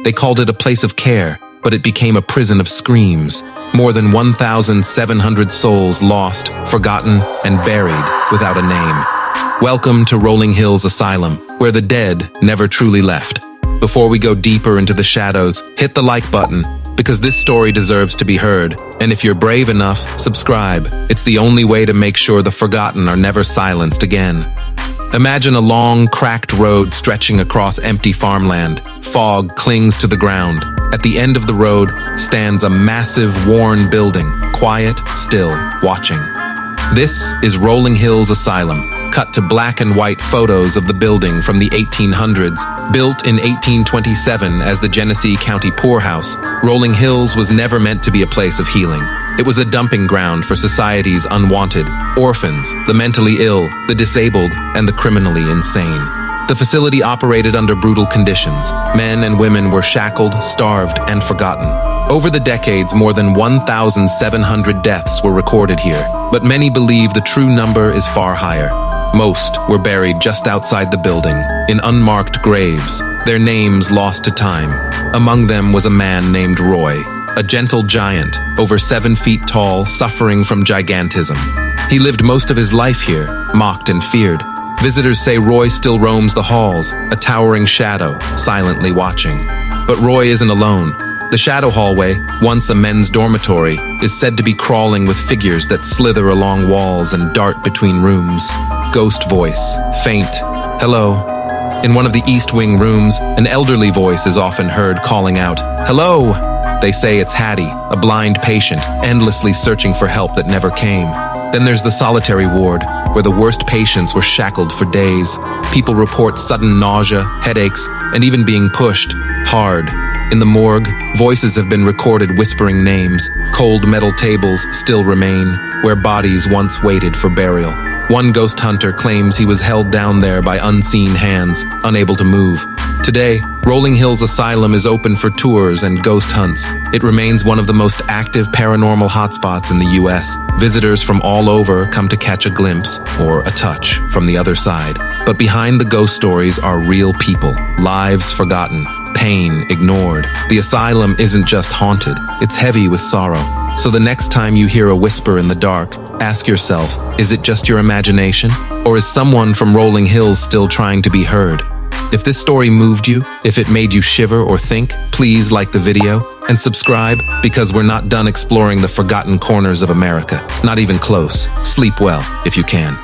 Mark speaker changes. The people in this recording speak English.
Speaker 1: They called it a place of care, but it became a prison of screams. More than 1,700 souls lost, forgotten, and buried without a name. Welcome to Rolling Hills Asylum, where the dead never truly left. Before we go deeper into the shadows, hit the like button, because this story deserves to be heard. And if you're brave enough, subscribe. It's the only way to make sure the forgotten are never silenced again. Imagine a long, cracked road stretching across empty farmland. Fog clings to the ground. At the end of the road stands a massive, worn building, quiet, still, watching. This is Rolling Hills Asylum. Cut to black and white photos of the building from the 1800s. Built in 1827 as the Genesee County poorhouse, Rolling Hills was never meant to be a place of healing. It was a dumping ground for society's unwanted, orphans, the mentally ill, the disabled, and the criminally insane. The facility operated under brutal conditions. Men and women were shackled, starved, and forgotten. Over the decades, more than 1,700 deaths were recorded here, but many believe the true number is far higher. Most were buried just outside the building, in unmarked graves, their names lost to time. Among them was a man named Roy, a gentle giant, over 7 feet tall, suffering from gigantism. He lived most of his life here, mocked and feared. Visitors say Roy still roams the halls, a towering shadow, silently watching. But Roy isn't alone. The shadow hallway, once a men's dormitory, is said to be crawling with figures that slither along walls and dart between rooms. Ghost voice, faint, hello. In one of the East Wing rooms, an elderly voice is often heard calling out, hello! They say it's Hattie, a blind patient, endlessly searching for help that never came. Then there's the solitary ward, where the worst patients were shackled for days. People report sudden nausea, headaches, and even being pushed hard. In the morgue, voices have been recorded whispering names. Cold metal tables still remain, where bodies once waited for burial. One ghost hunter claims he was held down there by unseen hands, unable to move. Today, Rolling Hills Asylum is open for tours and ghost hunts. It remains one of the most active paranormal hotspots in the U.S. Visitors from all over come to catch a glimpse, or a touch, from the other side. But behind the ghost stories are real people, lives forgotten, pain ignored. The asylum isn't just haunted, it's heavy with sorrow. So the next time you hear a whisper in the dark, ask yourself, is it just your imagination? Or is someone from Rolling Hills still trying to be heard? If this story moved you, if it made you shiver or think, please like the video and subscribe, because we're not done exploring the forgotten corners of America. Not even close. Sleep well, if you can.